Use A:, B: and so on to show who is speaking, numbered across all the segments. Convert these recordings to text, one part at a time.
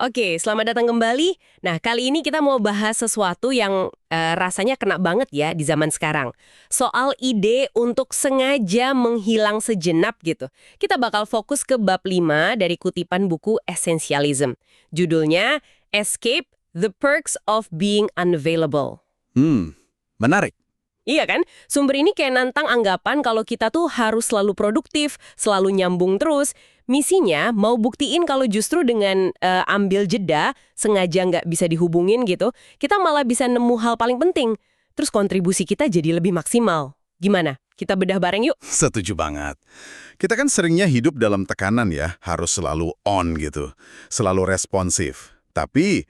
A: Oke, selamat datang kembali. Nah, kali ini kita mau bahas sesuatu yang rasanya kena banget ya di zaman sekarang. Soal ide untuk sengaja menghilang sejenak gitu. Kita bakal fokus ke bab 5 dari kutipan buku Essentialism. Judulnya Escape: The Perks of Being Unavailable.
B: Menarik.
A: Iya kan? Sumber ini kayak nantang anggapan kalau kita tuh harus selalu produktif, selalu nyambung terus. Misinya mau buktiin kalau justru dengan ambil jeda, sengaja nggak bisa dihubungin gitu, kita malah bisa nemu hal paling penting. Terus kontribusi kita jadi lebih maksimal. Gimana? Kita bedah bareng yuk.
B: Setuju banget. Kita kan seringnya hidup dalam tekanan ya, harus selalu on gitu, selalu responsif. Tapi,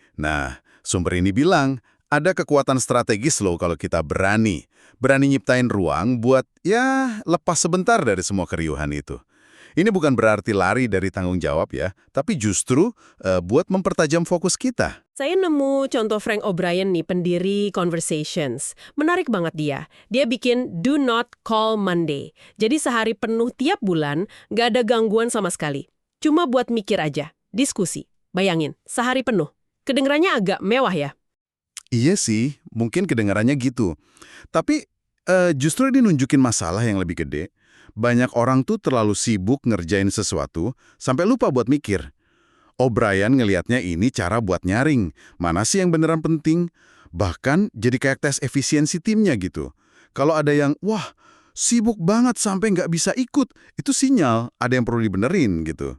B: sumber ini bilang, ada kekuatan strategis loh kalau kita berani nyiptain ruang buat, lepas sebentar dari semua keriuhan itu. Ini bukan berarti lari dari tanggung jawab ya, tapi justru buat mempertajam fokus kita.
A: Saya nemu contoh Frank O'Brien nih, pendiri Conversations. Menarik banget dia. Dia bikin Do Not Call Monday. Jadi sehari penuh tiap bulan, nggak ada gangguan sama sekali. Cuma buat mikir aja, diskusi. Bayangin, sehari penuh. Kedengerannya agak mewah ya?
B: Iya sih, mungkin kedengarannya gitu. Tapi justru ini nunjukin masalah yang lebih gede. Banyak orang tuh terlalu sibuk ngerjain sesuatu sampai lupa buat mikir. O'Brien ngelihatnya ini cara buat nyaring, mana sih yang beneran penting. Bahkan jadi kayak tes efisiensi timnya gitu. Kalau ada yang, wah sibuk banget sampai nggak bisa ikut, itu sinyal ada yang perlu dibenerin gitu.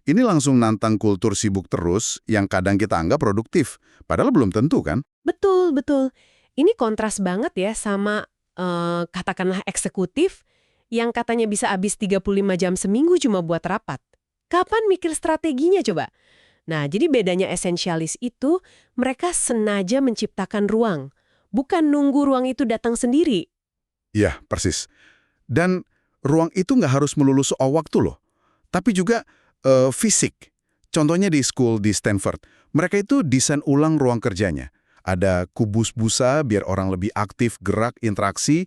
B: Ini langsung nantang kultur sibuk terus yang kadang kita anggap produktif. Padahal belum tentu kan?
A: Betul, betul. Ini kontras banget ya sama katakanlah eksekutif yang katanya bisa habis 35 jam seminggu cuma buat rapat. Kapan mikir strateginya coba? Nah, jadi bedanya esensialis itu, mereka sengaja menciptakan ruang. Bukan nunggu ruang itu datang sendiri.
B: Iya, persis. Dan ruang itu nggak harus melulu soal waktu loh. Tapi juga fisik. Contohnya di school di Stanford. Mereka itu desain ulang ruang kerjanya. Ada kubus busa biar orang lebih aktif, gerak, interaksi.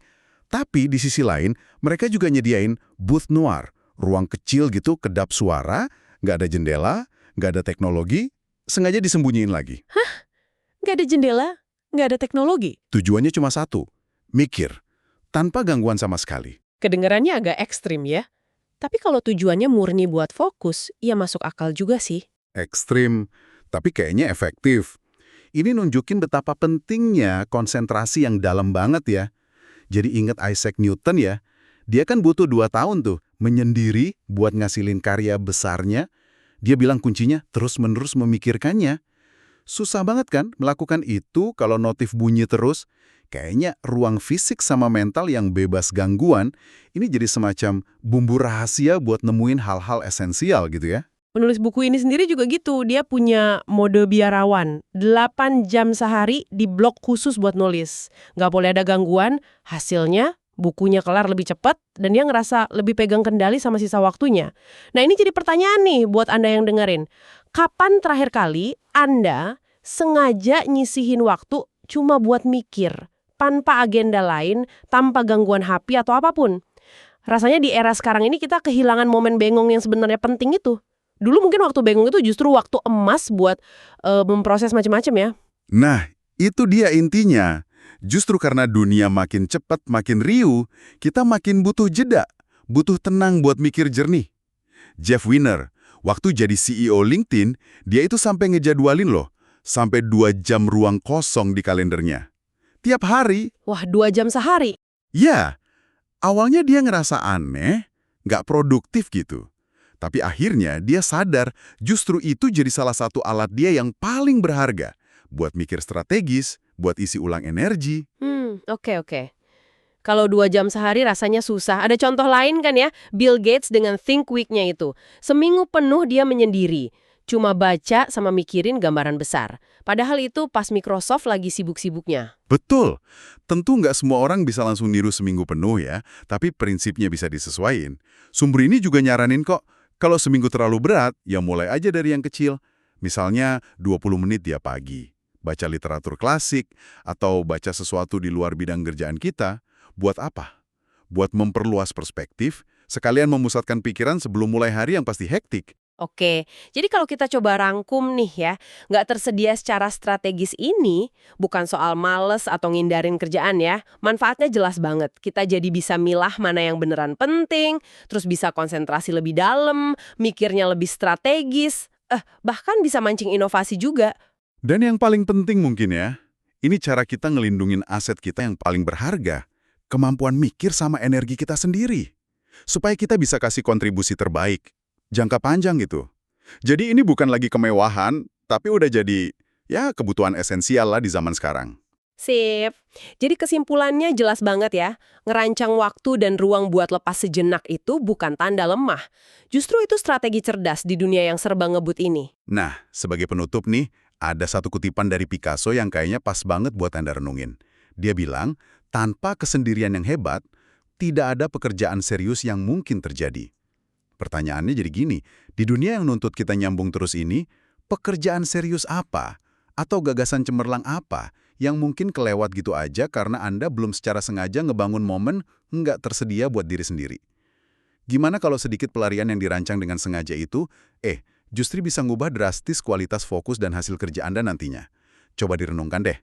B: Tapi di sisi lain, mereka juga nyediain booth noir. Ruang kecil gitu, kedap suara, nggak ada jendela, nggak ada teknologi, sengaja disembunyiin lagi.
A: Hah? Nggak ada jendela? Nggak ada teknologi?
B: Tujuannya cuma satu, mikir, tanpa gangguan sama sekali.
A: Kedengarannya agak ekstrim ya. Tapi kalau tujuannya murni buat fokus, ya masuk akal juga sih.
B: Ekstrim, tapi kayaknya efektif. Ini nunjukin betapa pentingnya konsentrasi yang dalam banget ya. Jadi ingat Isaac Newton ya, dia kan butuh 2 tahun tuh menyendiri buat ngasilin karya besarnya. Dia bilang kuncinya terus-menerus memikirkannya. Susah banget kan melakukan itu kalau notif bunyi terus. Kayaknya ruang fisik sama mental yang bebas gangguan, ini jadi semacam bumbu rahasia buat nemuin hal-hal esensial gitu ya.
A: Penulis buku ini sendiri juga gitu, dia punya mode biarawan. 8 jam sehari di blok khusus buat nulis. Nggak boleh ada gangguan, hasilnya bukunya kelar lebih cepat, dan dia ngerasa lebih pegang kendali sama sisa waktunya. Nah ini jadi pertanyaan nih buat Anda yang dengerin. Kapan terakhir kali Anda sengaja nyisihin waktu cuma buat mikir, tanpa agenda lain, tanpa gangguan HP atau apapun? Rasanya di era sekarang ini kita kehilangan momen bengong yang sebenarnya penting itu. Dulu mungkin waktu bengong itu justru waktu emas buat memproses macam-macam ya.
B: Nah, itu dia intinya. Justru karena dunia makin cepat, makin riuh, kita makin butuh jeda, butuh tenang buat mikir jernih. Jeff Weiner, waktu jadi CEO LinkedIn, dia itu sampai ngejadwalin loh, sampai 2 jam ruang kosong di kalendernya. Tiap hari.
A: Wah, 2 jam sehari?
B: Ya, awalnya dia ngerasa aneh, nggak produktif gitu. Tapi akhirnya dia sadar justru itu jadi salah satu alat dia yang paling berharga buat mikir strategis, buat isi ulang energi.
A: Oke. Kalau 2 jam sehari rasanya susah. Ada contoh lain kan ya? Bill Gates dengan Think Week-nya itu. Seminggu penuh dia menyendiri. Cuma baca sama mikirin gambaran besar. Padahal itu pas Microsoft lagi sibuk-sibuknya.
B: Betul. Tentu nggak semua orang bisa langsung niru seminggu penuh ya, tapi prinsipnya bisa disesuaiin. Sumber ini juga nyaranin kok, kalau seminggu terlalu berat, ya mulai aja dari yang kecil. Misalnya 20 menit tiap pagi. Baca literatur klasik, atau baca sesuatu di luar bidang kerjaan kita. Buat apa? Buat memperluas perspektif, sekalian memusatkan pikiran sebelum mulai hari yang pasti hektik.
A: Oke, jadi kalau kita coba rangkum nih ya, nggak tersedia secara strategis ini bukan soal males atau ngindarin kerjaan ya. Manfaatnya jelas banget. Kita jadi bisa milah mana yang beneran penting, terus bisa konsentrasi lebih dalam, mikirnya lebih strategis, bahkan bisa mancing inovasi juga.
B: Dan yang paling penting mungkin ya, ini cara kita ngelindungin aset kita yang paling berharga, kemampuan mikir sama energi kita sendiri. Supaya kita bisa kasih kontribusi terbaik, jangka panjang gitu. Jadi ini bukan lagi kemewahan, tapi udah jadi, ya kebutuhan esensial lah di zaman sekarang.
A: Sip. Jadi kesimpulannya jelas banget ya. Ngerancang waktu dan ruang buat lepas sejenak itu bukan tanda lemah. Justru itu strategi cerdas di dunia yang serba ngebut ini.
B: Nah, sebagai penutup nih, ada satu kutipan dari Picasso yang kayaknya pas banget buat Anda renungin. Dia bilang, tanpa kesendirian yang hebat, tidak ada pekerjaan serius yang mungkin terjadi. Pertanyaannya jadi gini, di dunia yang nuntut kita nyambung terus ini, pekerjaan serius apa? Atau gagasan cemerlang apa yang mungkin kelewat gitu aja karena Anda belum secara sengaja ngebangun momen nggak tersedia buat diri sendiri? Gimana kalau sedikit pelarian yang dirancang dengan sengaja itu, justru bisa ngubah drastis kualitas fokus dan hasil kerja Anda nantinya? Coba direnungkan deh.